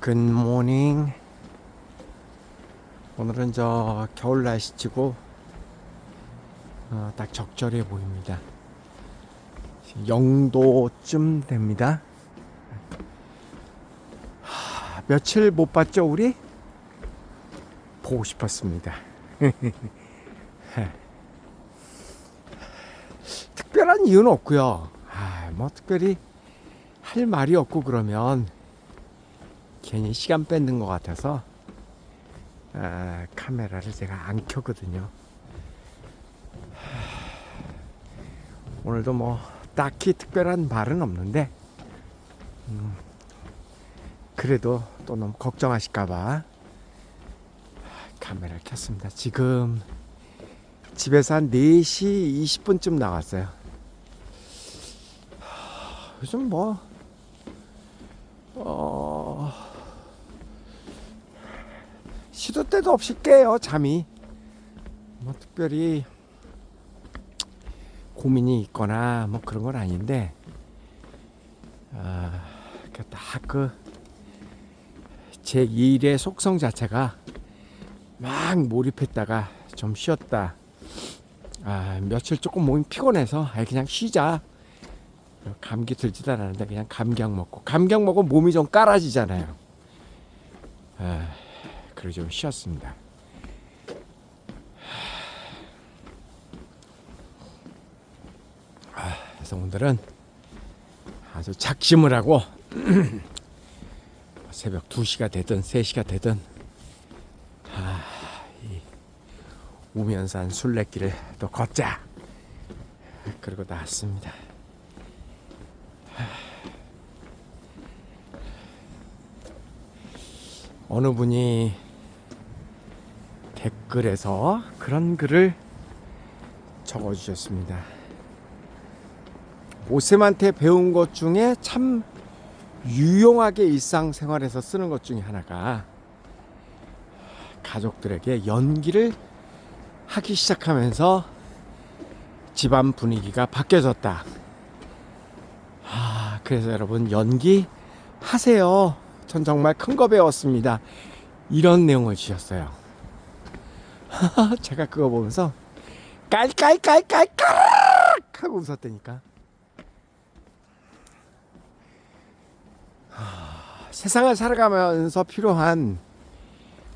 굿모닝. 오늘은 저 겨울 날씨치고 딱 적절해 보입니다. 0도쯤 됩니다. 며칠 못 봤죠 우리? 보고 싶었습니다. 특별한 이유는 없고요. 뭐 특별히 할 말이 없고 그러면 괜히 시간 뺏는 것 같아서 카메라를 제가 안 켜거든요. 오늘도 뭐 딱히 특별한 말은 없는데 그래도 또 너무 걱정하실까봐 카메라를 켰습니다. 지금 집에서 한 4시 20분쯤 나왔어요. 요즘 뭐 시도 때도 없이 깨요 잠이. 뭐 특별히 고민이 있거나 뭐 그런 건 아닌데 딱 제 일의 속성 자체가 막 몰입했다가 좀 쉬었다, 며칠 조금 몸이 피곤해서 그냥 쉬자, 감기 들지도 않았는데 그냥 감기약 먹고 몸이 좀 깔아지잖아요. 그래서 좀 쉬었습니다. 그래서 오늘은 아주 작심을 하고 새벽 2시가 되든 3시가 되든 이 우면산 순례길을 또 걷자, 그러고 나왔습니다. 어느 분이 댓글에서 그런 글을 적어주셨습니다. 오쌤한테 배운 것 중에 참 유용하게 일상생활에서 쓰는 것 중에 하나가 가족들에게 연기를 하기 시작하면서 집안 분위기가 바뀌어졌다. 그래서 여러분 연기 하세요. 전 정말 큰 거 배웠습니다. 이런 내용을 주셨어요. 제가 그거 보면서 깔깔깔깔깔 하고 웃었다니까. 세상을 살아가면서 필요한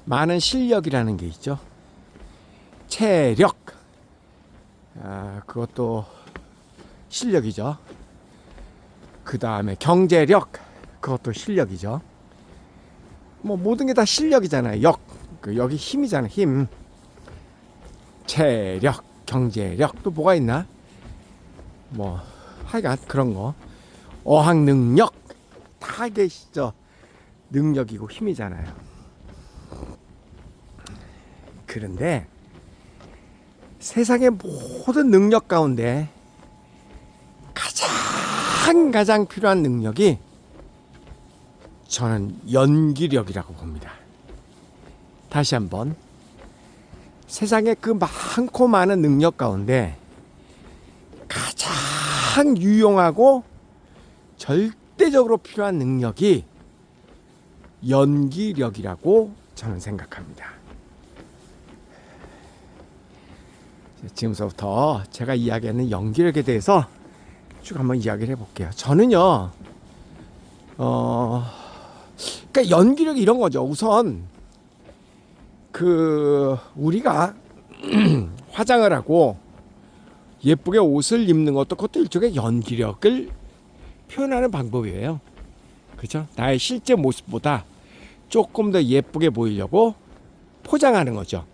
많은 실력이라는 게 있죠. 체력, 그것도 실력이죠. 그 다음에 경제력, 그것도 실력이죠. 뭐 모든 게 다 실력이잖아요. 여기 힘이잖아요. 힘. 체력, 경제력, 또 뭐가 있나? 뭐 하여간 그런 거. 어학 능력, 다 이게 능력이고 힘이잖아요. 그런데 세상의 모든 능력 가운데 가장 필요한 능력이 저는 연기력이라고 봅니다. 다시 한번, 세상에 그 많고 많은 능력 가운데 가장 유용하고 절대적으로 필요한 능력이 연기력이라고 저는 생각합니다. 지금서부터 제가 이야기하는 연기력에 대해서 쭉 한번 이야기를 해볼게요. 저는요, 그러니까 연기력이 이런 거죠. 우선 우리가 화장을 하고 예쁘게 옷을 입는 것도 그것도 일종의 연기력을 표현하는 방법이에요. 그렇죠? 나의 실제 모습보다 조금 더 예쁘게 보이려고 포장하는 거죠.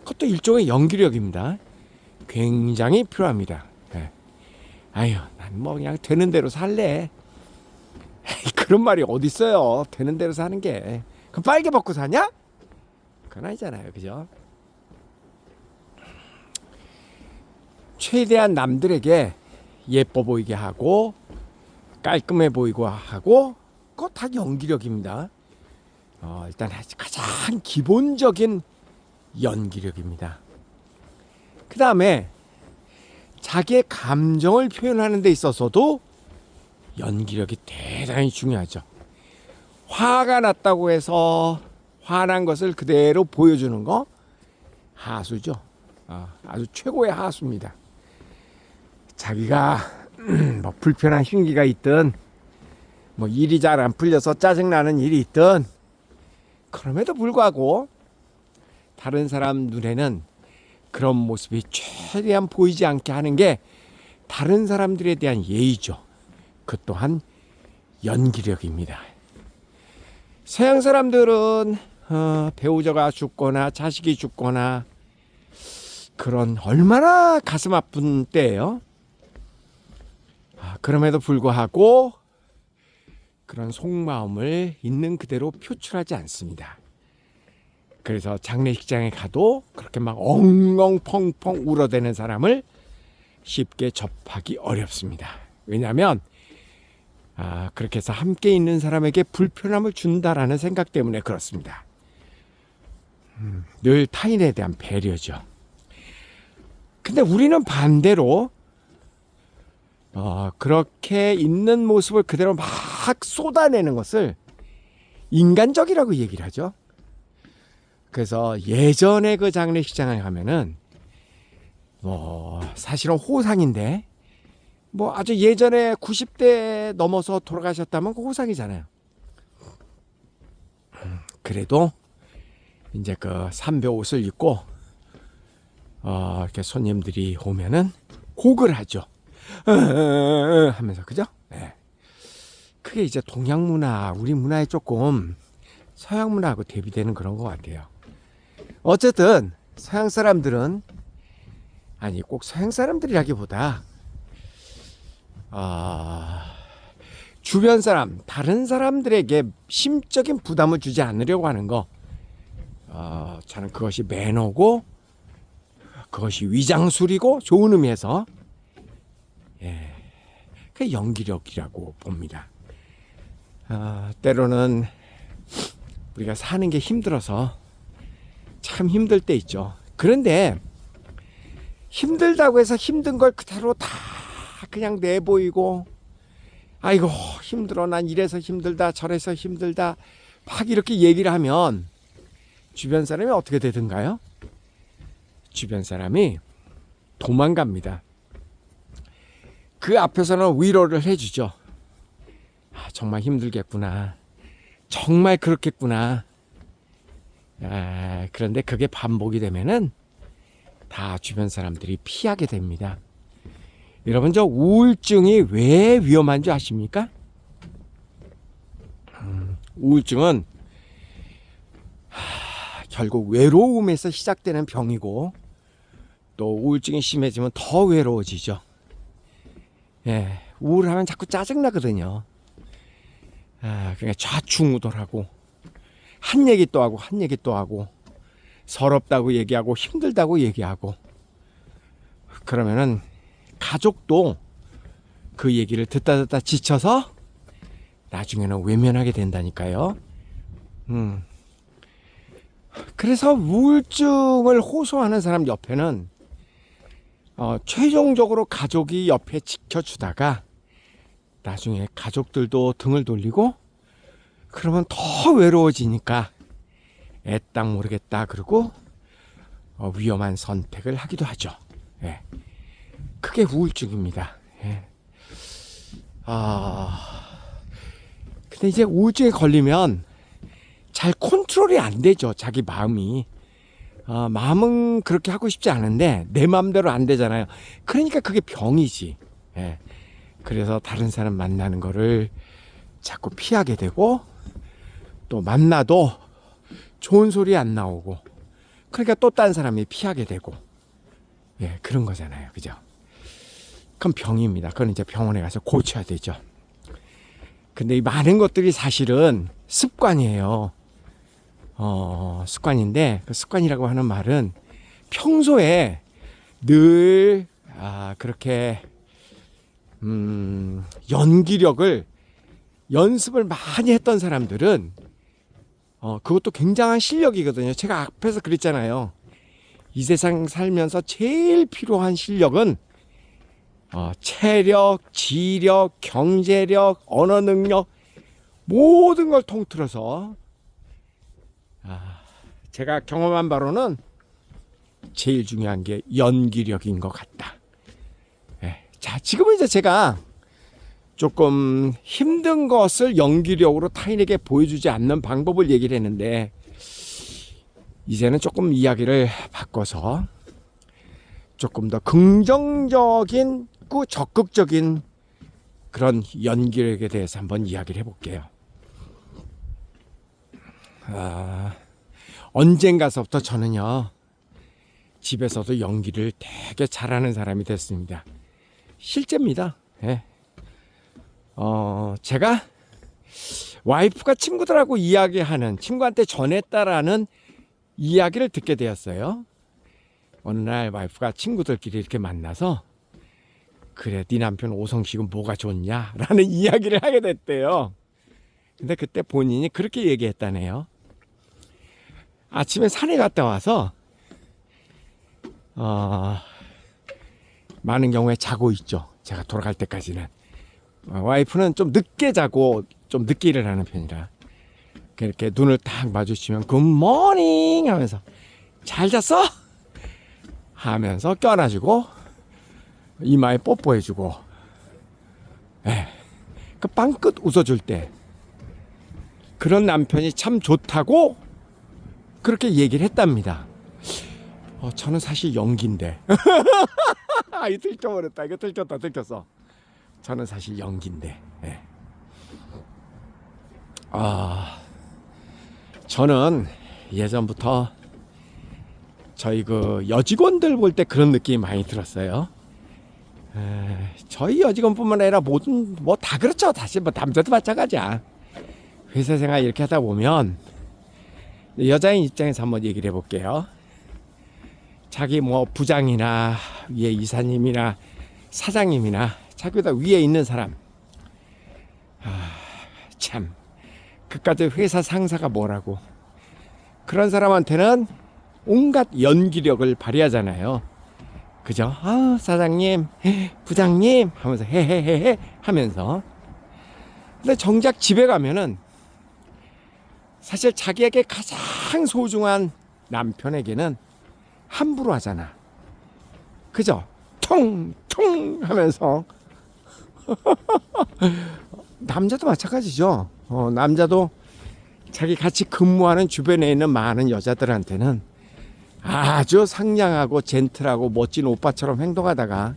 그것도 일종의 연기력입니다. 굉장히 필요합니다. 난 뭐 그냥 되는 대로 살래. 그런 말이 어디 있어요? 되는 대로 사는 게. 그럼 빨개 벗고 사냐? 그건 아니잖아요. 그죠? 최대한 남들에게 예뻐 보이게 하고 깔끔해 보이고 하고, 그거 다 연기력입니다. 일단 가장 기본적인 연기력입니다. 그 다음에 자기의 감정을 표현하는 데 있어서도 연기력이 대단히 중요하죠. 화가 났다고 해서 화난 것을 그대로 보여주는 거 하수죠. 아주 최고의 하수입니다. 자기가 뭐 불편한 흉기가 있든 뭐 일이 잘 안 풀려서 짜증나는 일이 있든 그럼에도 불구하고 다른 사람 눈에는 그런 모습이 최대한 보이지 않게 하는 게 다른 사람들에 대한 예의죠. 그 또한 연기력입니다. 서양 사람들은 배우자가 죽거나 자식이 죽거나 그런 얼마나 가슴 아픈 때예요. 그럼에도 불구하고 그런 속마음을 있는 그대로 표출하지 않습니다. 그래서 장례식장에 가도 그렇게 막 엉엉 펑펑 울어대는 사람을 쉽게 접하기 어렵습니다. 왜냐하면 그렇게 해서 함께 있는 사람에게 불편함을 준다라는 생각 때문에 그렇습니다. 늘 타인에 대한 배려죠. 근데 우리는 반대로 그렇게 있는 모습을 그대로 막 쏟아내는 것을 인간적이라고 얘기를 하죠. 그래서 예전에 그 장례식장에 가면은 사실은 호상인데 아주 예전에 90대 넘어서 돌아가셨다면 그 호상이잖아요. 그래도 이제 그 삼배 옷을 입고 이렇게 손님들이 오면은 곡을 하죠. 하면서 그죠? 네. 그게 이제 동양 문화, 우리 문화에 조금 서양 문화하고 대비되는 그런 것 같아요. 어쨌든 서양 사람들은 꼭 서양 사람들이라기보다 주변 사람, 다른 사람들에게 심적인 부담을 주지 않으려고 하는 거, 저는 그것이 매너고 그것이 위장술이고 좋은 의미에서 그 연기력이라고 봅니다. 때로는 우리가 사는 게 힘들어서 참 힘들 때 있죠. 그런데 힘들다고 해서 힘든 걸 그대로 다 그냥 내보이고 아이고 힘들어 난 이래서 힘들다 저래서 힘들다 막 이렇게 얘기를 하면 주변 사람이 어떻게 되든가요? 주변 사람이 도망갑니다. 그 앞에서는 위로를 해주죠. 정말 힘들겠구나. 정말 그렇겠구나. 그런데 그게 반복이 되면은 다 주변 사람들이 피하게 됩니다. 여러분 저 우울증이 왜 위험한 줄 아십니까? 우울증은 결국 외로움에서 시작되는 병이고 또 우울증이 심해지면 더 외로워지죠. 우울하면 자꾸 짜증나거든요. 그러니까 좌충우돌하고 한 얘기 또 하고 한 얘기 또 하고 서럽다고 얘기하고 힘들다고 얘기하고 그러면은 가족도 그 얘기를 듣다 지쳐서 나중에는 외면하게 된다니까요. 그래서 우울증을 호소하는 사람 옆에는 최종적으로 가족이 옆에 지켜주다가 나중에 가족들도 등을 돌리고 그러면 더 외로워지니까 애딱 모르겠다 그러고 위험한 선택을 하기도 하죠. 그게 우울증입니다. 근데 이제 우울증에 걸리면 잘 컨트롤이 안 되죠. 자기 마음이. 마음은 그렇게 하고 싶지 않은데 내 마음대로 안 되잖아요. 그러니까 그게 병이지. 그래서 다른 사람 만나는 거를 자꾸 피하게 되고 또 만나도 좋은 소리 안 나오고 그러니까 또 딴 사람이 피하게 되고 그런 거잖아요. 그죠? 그건 병입니다. 그건 이제 병원에 가서 고쳐야 되죠. 근데 이 많은 것들이 사실은 습관이에요. 습관인데 그 습관이라고 하는 말은 평소에 늘 그렇게 연기력을 연습을 많이 했던 사람들은 그것도 굉장한 실력이거든요. 제가 앞에서 그랬잖아요. 이 세상 살면서 제일 필요한 실력은 체력, 지력, 경제력, 언어 능력 모든 걸 통틀어서 제가 경험한 바로는 제일 중요한 게 연기력인 것 같다. 예. 자, 지금은 이제 제가 조금 힘든 것을 연기력으로 타인에게 보여주지 않는 방법을 얘기를 했는데, 이제는 조금 이야기를 바꿔서 조금 더 긍정적인 적극적인 그런 연기력에 대해서 한번 이야기를 해볼게요. 언젠가서부터 저는요, 집에서도 연기를 되게 잘하는 사람이 됐습니다. 실제입니다. 예. 제가 와이프가 친구들하고 이야기하는, 친구한테 전했다라는 이야기를 듣게 되었어요. 어느 날 와이프가 친구들끼리 이렇게 만나서, 그래, 네 남편 오성식은 뭐가 좋냐? 라는 이야기를 하게 됐대요. 근데 그때 본인이 그렇게 얘기했다네요. 아침에 산에 갔다 와서 많은 경우에 자고 있죠. 제가 돌아갈 때까지는. 와이프는 좀 늦게 자고 좀 늦게 일을 하는 편이라, 이렇게 눈을 딱 마주치면 굿모닝 하면서 잘 잤어? 하면서 껴안아주고 이마에 뽀뽀해주고, 그 빵긋 웃어줄 때 그런 남편이 참 좋다고 그렇게 얘기를 했답니다. 저는 사실 연기인데 이거 들켜버렸다. 이거 들켰어. 저는 사실 연기인데, 저는 예전부터 저희 그 여직원들 볼 때 그런 느낌이 많이 들었어요. 저희 여직원뿐만 아니라 모든 뭐 다 그렇죠. 사실 뭐 남자도 마찬가지야. 회사 생활 이렇게 하다 보면 여자인 입장에서 한번 얘기를 해볼게요. 자기 뭐 부장이나 위에 이사님이나 사장님이나 자기보다 위에 있는 사람, 참 그까지 회사 상사가 뭐라고, 그런 사람한테는 온갖 연기력을 발휘하잖아요. 그죠? 사장님, 부장님 하면서 헤헤헤헤 하면서. 근데 정작 집에 가면은 사실 자기에게 가장 소중한 남편에게는 함부로 하잖아. 그죠? 퉁퉁 하면서. 남자도 마찬가지죠. 남자도 자기 같이 근무하는 주변에 있는 많은 여자들한테는 아주 상냥하고 젠틀하고 멋진 오빠처럼 행동하다가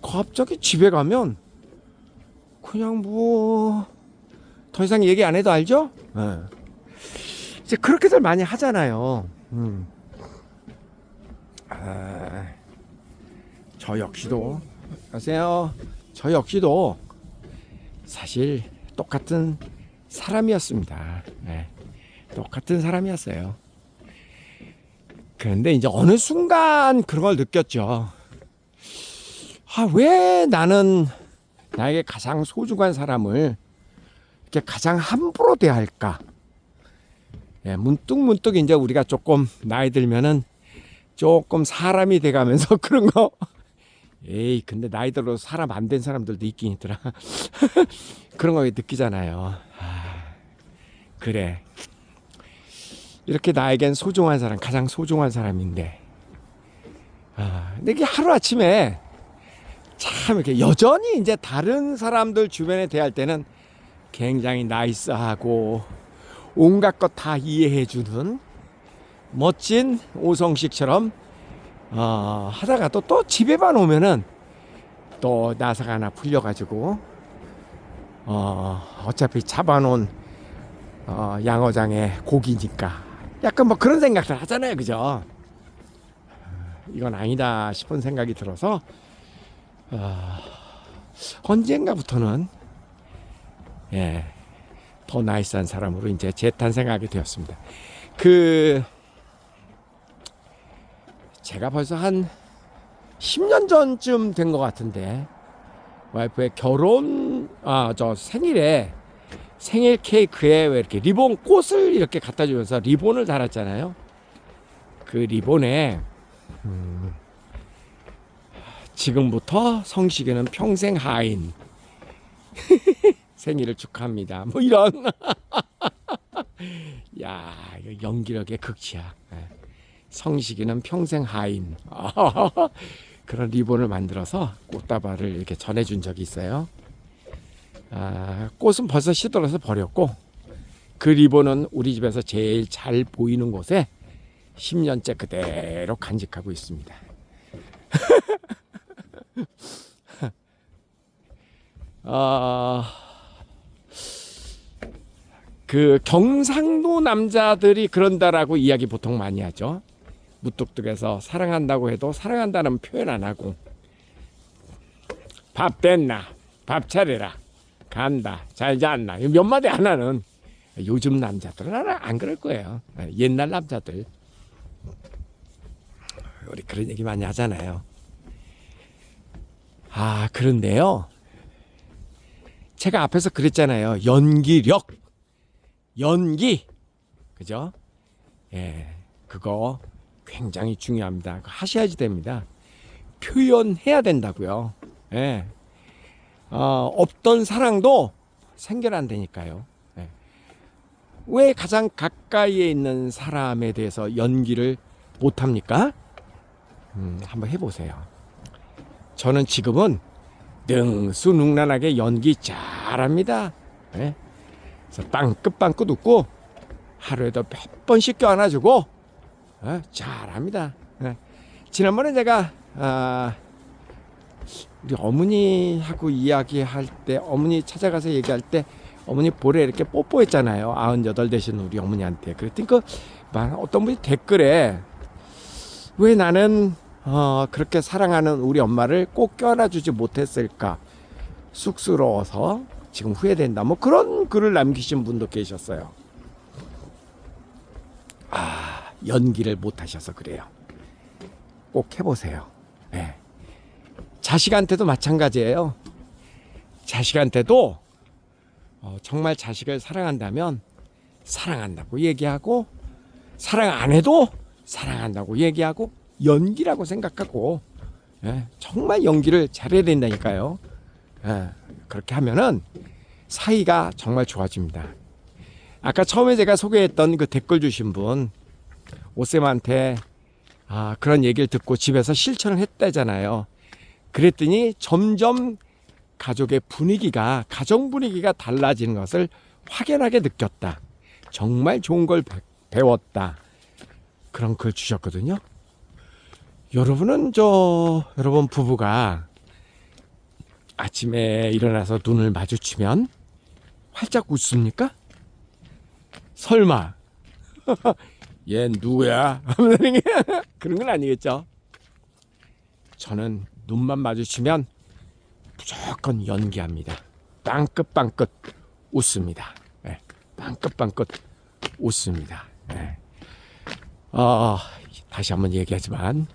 갑자기 집에 가면 그냥 뭐 더 이상 얘기 안 해도 알죠? 이제 그렇게들 많이 하잖아요. 저 역시도, 안녕하세요. 저 역시도 사실 똑같은 사람이었습니다. 똑같은 사람이었어요. 그런데 이제 어느 순간 그런 걸 느꼈죠. 왜 나는 나에게 가장 소중한 사람을 이렇게 가장 함부로 대할까? 문득 이제 우리가 조금 나이 들면은 조금 사람이 돼가면서 그런 거. 근데 나이 들어 사람 안 된 사람들도 있긴 있더라. 그런 거 느끼잖아요. 그래. 이렇게 나에겐 소중한 사람, 가장 소중한 사람인데. 근데 이게 하루아침에 참 이렇게 여전히 이제 다른 사람들 주변에 대할 때는 굉장히 나이스하고 온갖 것 다 이해해주는 멋진 오성식처럼 하다가 또 집에만 오면은 또 나사가 하나 풀려가지고 어차피 잡아놓은 양어장의 고기니까 약간 뭐 그런 생각들 하잖아요. 그죠? 이건 아니다 싶은 생각이 들어서 언젠가부터는 더 나이스한 사람으로 이제 재탄생하게 되었습니다. 제가 벌써 한 10년 전쯤 된 것 같은데, 와이프의 생일 케이크에 왜 이렇게 꽃을 이렇게 갖다 주면서 리본을 달았잖아요. 그 리본에 지금부터 성식이는 평생 하인 생일을 축하합니다. 뭐 이런. 야, 이거 연기력의 극치야. 예. 성식이는 평생 하인. 그런 리본을 만들어서 꽃다발을 이렇게 전해준 적이 있어요. 꽃은 벌써 시들어서 버렸고, 그 리본은 우리 집에서 제일 잘 보이는 곳에 10년째 그대로 간직하고 있습니다. 그 경상도 남자들이 그런다라고 이야기 보통 많이 하죠. 무뚝뚝해서 사랑한다고 해도 사랑한다는 표현 안 하고, 밥 됐나, 밥 차려라, 간다, 잘 잤나, 몇 마디 안 하는 요즘 남자들은 안 그럴 거예요. 옛날 남자들 우리 그런 얘기 많이 하잖아요. 그런데요, 제가 앞에서 그랬잖아요. 연기력, 연기, 그죠? 예, 그거 굉장히 중요합니다. 그거 하셔야지 됩니다. 표현해야 된다고요. 예, 없던 사랑도 생겨난다니까요. 예. 왜 가장 가까이에 있는 사람에 대해서 연기를 못합니까? 한번 해보세요. 저는 지금은 능수능란하게 연기 잘합니다. 예? 그래서 빵긋빵긋 웃고 하루에도 몇 번씩 껴안아주고 잘합니다. 예? 지난번에 제가 우리 어머니하고 이야기할 때, 어머니 찾아가서 얘기할 때 어머니 볼에 이렇게 뽀뽀했잖아요. 98 되신 우리 어머니한테. 그랬더니 어떤 분이 댓글에 왜 나는 그렇게 사랑하는 우리 엄마를 꼭 껴안아주지 못했을까, 쑥스러워서 지금 후회된다, 뭐 그런 글을 남기신 분도 계셨어요. 연기를 못하셔서 그래요. 꼭 해보세요. 네. 자식한테도 마찬가지예요. 자식한테도 정말 자식을 사랑한다면 사랑한다고 얘기하고, 사랑 안 해도 사랑한다고 얘기하고, 연기라고 생각하고, 정말 연기를 잘해야 된다니까요. 그렇게 하면은 사이가 정말 좋아집니다. 아까 처음에 제가 소개했던 그 댓글 주신 분, 오쌤한테 그런 얘기를 듣고 집에서 실천을 했다잖아요. 그랬더니 점점 가족의 분위기가, 가정 분위기가 달라지는 것을 확연하게 느꼈다. 정말 좋은 걸 배웠다. 그런 글 주셨거든요. 여러분 부부가 아침에 일어나서 눈을 마주치면 활짝 웃습니까? 설마 얘 누구야? 그런 건 아니겠죠. 저는 눈만 마주치면 무조건 연기합니다. 빵긋빵긋 웃습니다. 네, 빵긋빵긋 웃습니다. 네. 다시 한번 얘기하지만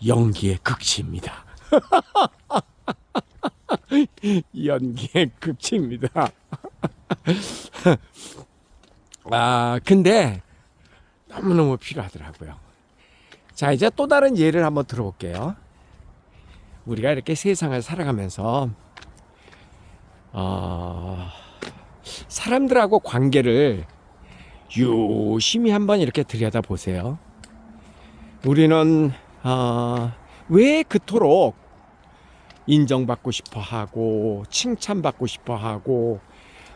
연기의 극치입니다. 연기의 극치입니다. 근데 너무너무 필요하더라고요. 자, 이제 또 다른 예를 한번 들어볼게요. 우리가 이렇게 세상을 살아가면서 사람들하고 관계를 유심히 한번 이렇게 들여다보세요. 우리는 왜 그토록 인정받고 싶어 하고 칭찬받고 싶어 하고,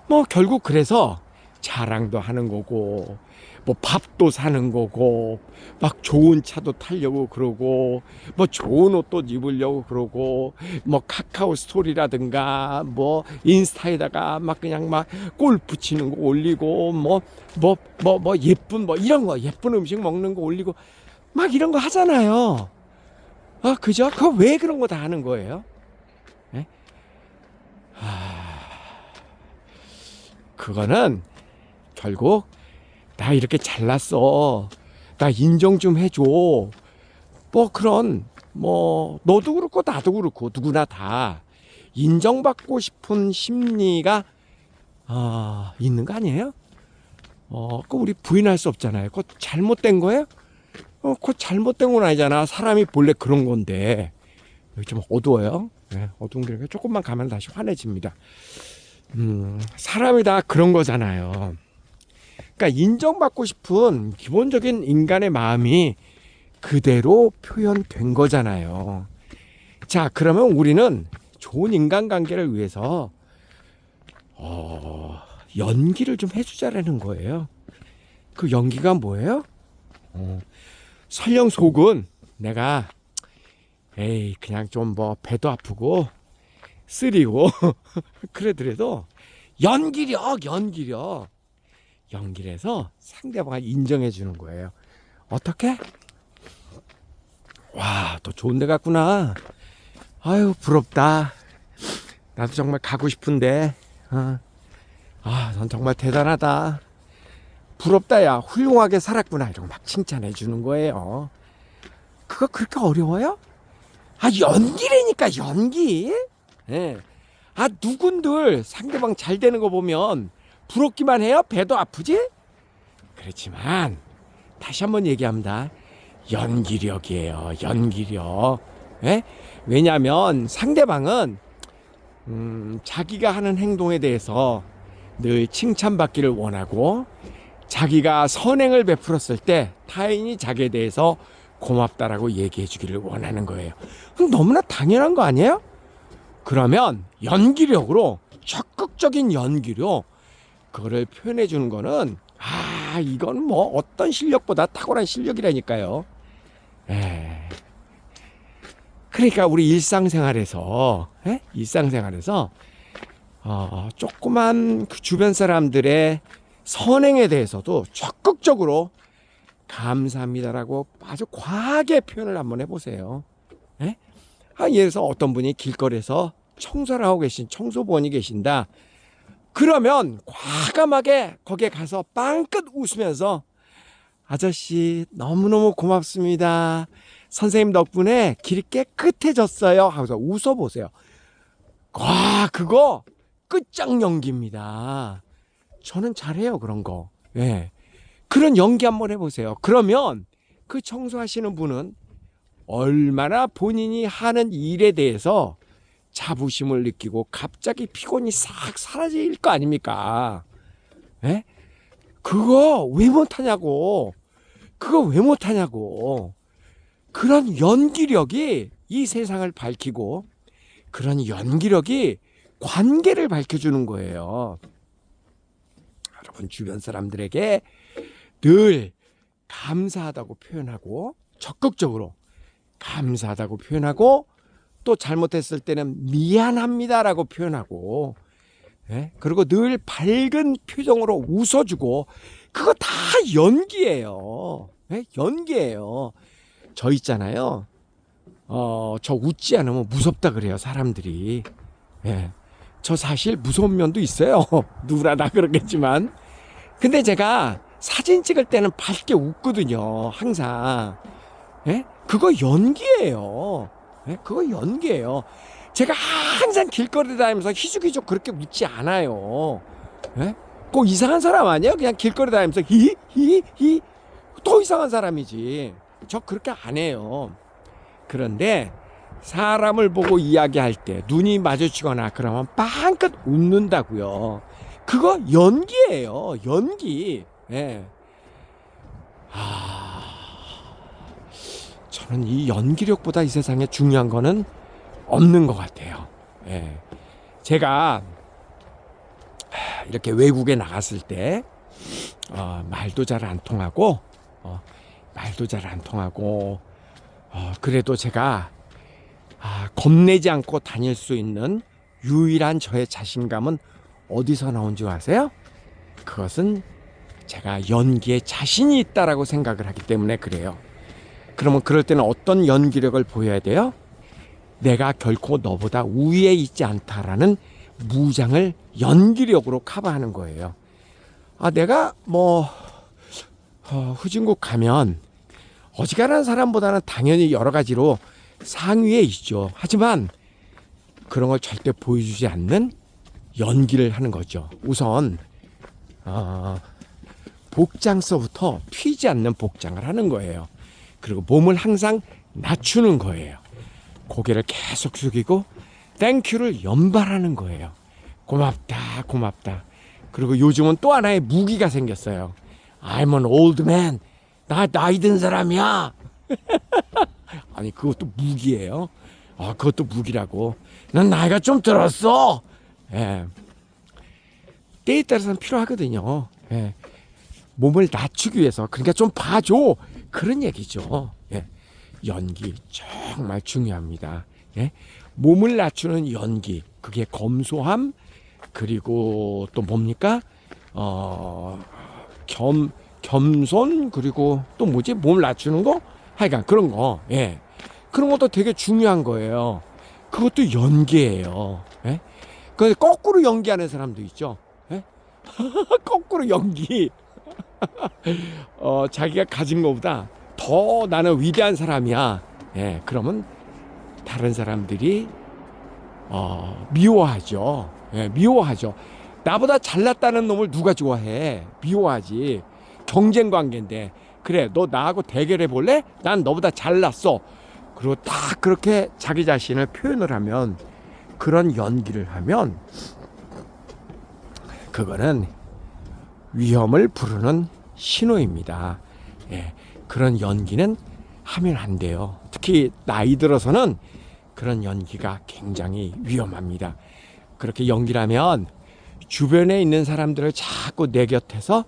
뭐 결국 그래서 자랑도 하는 거고, 뭐 밥도 사는 거고, 막 좋은 차도 타려고 그러고, 뭐 좋은 옷도 입으려고 그러고, 뭐 카카오 스토리라든가 뭐 인스타에다가 막 그냥 막 골프 치는 거 올리고, 뭐 예쁜 뭐 이런 거, 예쁜 음식 먹는 거 올리고 막 이런 거 하잖아요. 그죠? 그거 왜 그런 거 다 하는 거예요? 네? 그거는 결국 나 이렇게 잘났어, 나 인정 좀 해줘, 뭐 그런, 뭐 너도 그렇고 나도 그렇고 누구나 다 인정받고 싶은 심리가 있는 거 아니에요? 그거 우리 부인할 수 없잖아요. 그거 잘못된 거예요? 그거 잘못된 건 아니잖아. 사람이 본래 그런 건데. 여기 좀 어두워요. 네, 어두운 길에 조금만 가면 다시 환해집니다. 사람이 다 그런 거잖아요. 그러니까 인정받고 싶은 기본적인 인간의 마음이 그대로 표현된 거잖아요. 자, 그러면 우리는 좋은 인간관계를 위해서 연기를 좀 해주자라는 거예요. 그 연기가 뭐예요? 설령 속은 내가 그냥 좀 뭐 배도 아프고 쓰리고 그래도 연기를 해서 상대방을 인정해 주는 거예요. 어떻게? 와, 또 좋은 데 갔구나. 아유, 부럽다. 나도 정말 가고 싶은데. 넌 정말 대단하다. 부럽다, 야. 훌륭하게 살았구나. 이런 거 막 칭찬해 주는 거예요. 그거 그렇게 어려워요? 연기라니까, 연기. 예. 누군들 상대방 잘 되는 거 보면 부럽기만 해요? 배도 아프지? 그렇지만, 다시 한번 얘기합니다. 연기력이에요. 연기력. 예? 왜냐하면 상대방은 자기가 하는 행동에 대해서 늘 칭찬받기를 원하고, 자기가 선행을 베풀었을 때 타인이 자기에 대해서 고맙다라고 얘기해 주기를 원하는 거예요. 그럼 너무나 당연한 거 아니에요? 그러면 연기력으로, 적극적인 연기력, 그거를 표현해 주는 거는 이건 뭐 어떤 실력보다 탁월한 실력이라니까요. 그러니까 우리 일상생활에서 조그만 그 주변 사람들의 선행에 대해서도 적극적으로 감사합니다라고 아주 과하게 표현을 한번 해보세요. 예를 들어서 어떤 분이 길거리에서 청소를 하고 계신 청소부원이 계신다. 그러면 과감하게 거기에 가서 빵긋 웃으면서 아저씨 너무너무 고맙습니다. 선생님 덕분에 길이 깨끗해졌어요. 하고서 웃어보세요. 그거 끝장 연기입니다. 저는 잘해요, 그런 거. 그런 연기 한번 해보세요. 그러면 그 청소하시는 분은 얼마나 본인이 하는 일에 대해서 자부심을 느끼고 갑자기 피곤이 싹 사라질 거 아닙니까? 그거 왜 못하냐고. 그런 연기력이 이 세상을 밝히고, 그런 연기력이 관계를 밝혀주는 거예요. 여러분 주변 사람들에게 늘 감사하다고 표현하고, 적극적으로 감사하다고 표현하고, 또 잘못했을 때는 미안합니다라고 표현하고, 그리고 늘 밝은 표정으로 웃어주고, 그거 다 연기예요. 연기예요. 저 있잖아요. 저 웃지 않으면 무섭다 그래요, 사람들이. 저 사실 무서운 면도 있어요. 누구나 다 그렇겠지만. 근데 제가 사진 찍을 때는 밝게 웃거든요, 항상. 그거 연기예요. 그거 연기예요. 제가 항상 길거리 다니면서 희죽희죽 그렇게 웃지 않아요. 꼭 이상한 사람 아니에요? 그냥 길거리 다니면서 히히히 또 이상한 사람이지. 저 그렇게 안 해요. 그런데 사람을 보고 이야기할 때 눈이 마주치거나 그러면 빵긋 웃는다고요. 그거 연기예요. 연기. 저는 이 연기력보다 이 세상에 중요한 거는 없는 것 같아요. 제가 이렇게 외국에 나갔을 때 말도 잘 안 통하고 그래도 제가 겁내지 않고 다닐 수 있는 유일한 저의 자신감은 어디서 나온 줄 아세요? 그것은 제가 연기에 자신이 있다라고 생각을 하기 때문에 그래요. 그러면 그럴 때는 어떤 연기력을 보여야 돼요? 내가 결코 너보다 우위에 있지 않다라는 무장을 연기력으로 커버하는 거예요. 내가 후진국 가면 어지간한 사람보다는 당연히 여러 가지로 상위에 있죠. 하지만 그런 걸 절대 보여주지 않는 연기를 하는 거죠. 우선 복장서부터 튀지 않는 복장을 하는 거예요. 그리고 몸을 항상 낮추는 거예요. 고개를 계속 숙이고 땡큐를 연발하는 거예요. 고맙다, 고맙다. 그리고 요즘은 또 하나의 무기가 생겼어요. I'm an old man. 나 나이 든 사람이야. 아니, 그것도 무기예요. 아, 그것도 무기라고. 난 나이가 좀 들었어. 예. 때에 따라서는 필요하거든요. 예. 몸을 낮추기 위해서. 그러니까 좀 봐줘. 그런 얘기죠. 예. 연기 정말 중요합니다. 예. 몸을 낮추는 연기. 그게 검소함, 그리고 또 뭡니까? 겸손, 그리고 또 뭐지? 몸을 낮추는 거? 하여간 그런 거. 예. 그런 것도 되게 중요한 거예요. 그것도 연기예요. 예? 그 거꾸로 연기하는 사람도 있죠. 예? 거꾸로 연기. 자기가 가진 것보다 더 나는 위대한 사람이야. 예, 그러면 다른 사람들이 미워하죠. 예, 미워하죠. 나보다 잘났다는 놈을 누가 좋아해? 미워하지. 경쟁 관계인데. 그래, 너 나하고 대결해 볼래? 난 너보다 잘났어. 그리고 딱 그렇게 자기 자신을 표현을 하면, 그런 연기를 하면, 그거는 위험을 부르는 신호입니다. 예, 그런 연기는 하면 안 돼요. 특히 나이 들어서는 그런 연기가 굉장히 위험합니다. 그렇게 연기를 하면 주변에 있는 사람들을 자꾸 내 곁에서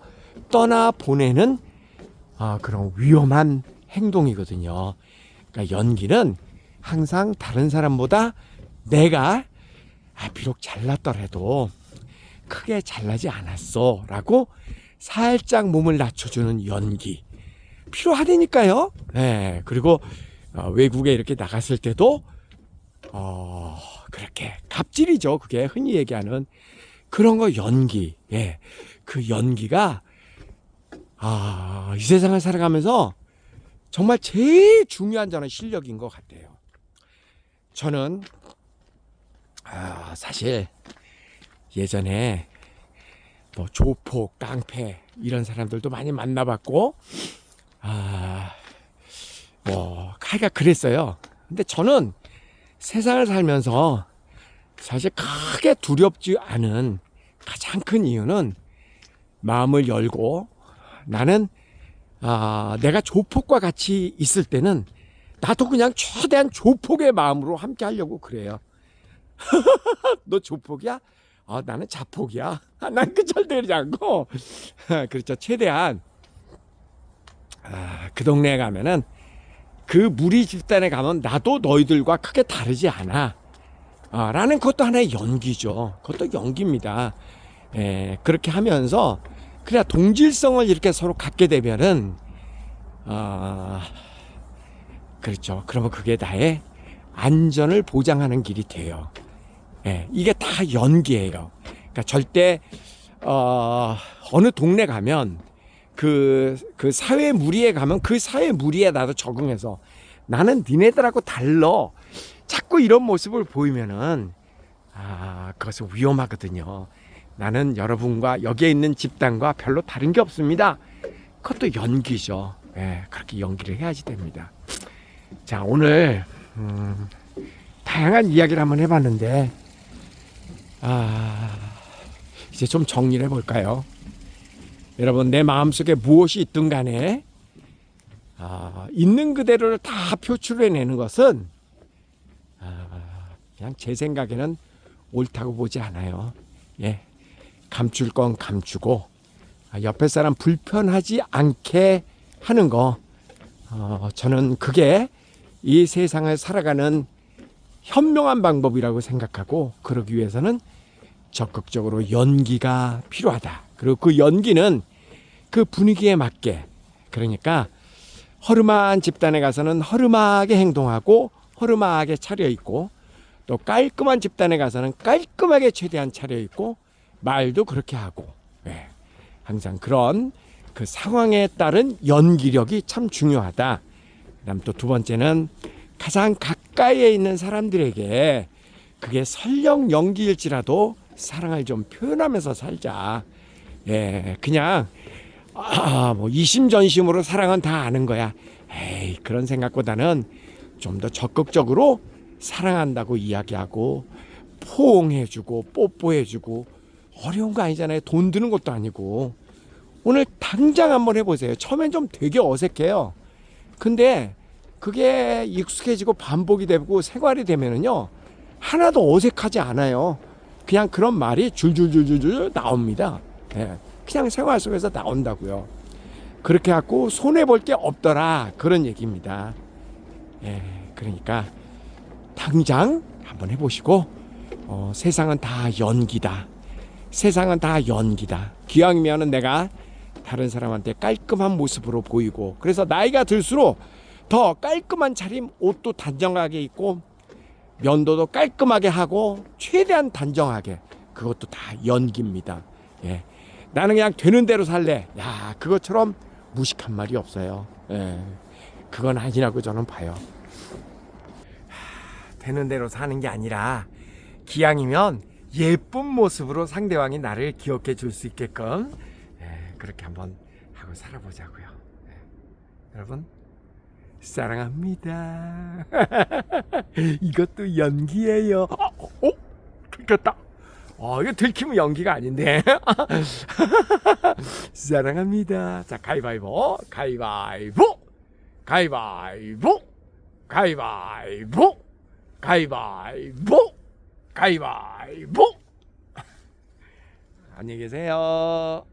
떠나 보내는 그런 위험한 행동이거든요. 그러니까 연기는 항상 다른 사람보다 내가 비록 잘났더라도 크게 잘나지 않았어 라고 살짝 몸을 낮춰주는 연기 필요하다니까요. 네, 그리고 외국에 이렇게 나갔을 때도 그렇게 갑질이죠. 그게 흔히 얘기하는 그런 거 연기. 예, 그 연기가 이 세상을 살아가면서 정말 제일 중요한 저는 실력인 것 같아요. 저는 사실 예전에 뭐 조폭, 깡패 이런 사람들도 많이 만나봤고 뭐 하여가 그랬어요. 근데 저는 세상을 살면서 사실 크게 두렵지 않은 가장 큰 이유는 마음을 열고 나는 내가 조폭과 같이 있을 때는 나도 그냥 최대한 조폭의 마음으로 함께 하려고 그래요. 너 조폭이야? 나는 자폭이야. 난 그 절대 그러지 않고 그렇죠. 최대한 그 동네에 가면은 그 무리 집단에 가면 나도 너희들과 크게 다르지 않아. 라는 것도 하나의 연기죠. 그것도 연기입니다. 그렇게 하면서 그래야 동질성을 이렇게 서로 갖게 되면은 그렇죠. 그러면 그게 나의 안전을 보장하는 길이 돼요. 이게 다 연기예요. 그러니까 절대 어느 동네 가면 그 사회 무리에 가면 그 사회 무리에 나도 적응해서 나는 니네들하고 달러. 자꾸 이런 모습을 보이면은 그것은 위험하거든요. 나는 여러분과 여기에 있는 집단과 별로 다른 게 없습니다. 그것도 연기죠. 그렇게 연기를 해야지 됩니다. 자, 오늘 다양한 이야기를 한번 해봤는데 이제 좀 정리를 해볼까요? 여러분, 내 마음속에 무엇이 있든 간에 있는 그대로를 다 표출해내는 것은 그냥 제 생각에는 옳다고 보지 않아요. 감출 건 감추고 옆에 사람 불편하지 않게 하는 거, 저는 그게 이 세상을 살아가는 현명한 방법이라고 생각하고, 그러기 위해서는 적극적으로 연기가 필요하다. 그리고 그 연기는 그 분위기에 맞게, 그러니까 허름한 집단에 가서는 허름하게 행동하고 허름하게 차려입고, 또 깔끔한 집단에 가서는 깔끔하게 최대한 차려입고 말도 그렇게 하고, 항상 그런 그 상황에 따른 연기력이 참 중요하다. 그다음 또 두 번째는 가장 가까이에 있는 사람들에게 그게 설령 연기일지라도 사랑을 좀 표현하면서 살자. 그냥 뭐 이심전심으로 사랑은 다 아는 거야. 그런 생각보다는 좀 더 적극적으로 사랑한다고 이야기하고 포옹해주고 뽀뽀해주고 어려운 거 아니잖아요. 돈 드는 것도 아니고. 오늘 당장 한번 해보세요. 처음엔 좀 되게 어색해요. 근데 그게 익숙해지고 반복이 되고 생활이 되면은요 하나도 어색하지 않아요. 그냥 그런 말이 줄줄줄줄줄 나옵니다. 예, 그냥 생활 속에서 나온다고요. 그렇게 갖고 손해 볼 게 없더라 그런 얘기입니다. 예, 그러니까 당장 한번 해보시고 세상은 다 연기다. 세상은 다 연기다. 기왕이면은 내가 다른 사람한테 깔끔한 모습으로 보이고 그래서 나이가 들수록 더 깔끔한 차림 옷도 단정하게 입고 면도도 깔끔하게 하고 최대한 단정하게 그것도 다 연기입니다. 예. 나는 그냥 되는 대로 살래. 야 그것처럼 무식한 말이 없어요. 예. 그건 아니라고 저는 봐요. 되는 대로 사는 게 아니라 기왕이면 예쁜 모습으로 상대방이 나를 기억해 줄 수 있게끔 그렇게 한번 하고 살아보자고요. 여러분 사랑합니다. 이것도 연기예요. 들켰다. 이거 들키면 연기가 아닌데. 사랑합니다. 자, 가위바위보, 가위바위보, 가위바위보, 가위바위보, 가위바위보, 가위바위보. 안녕히 계세요.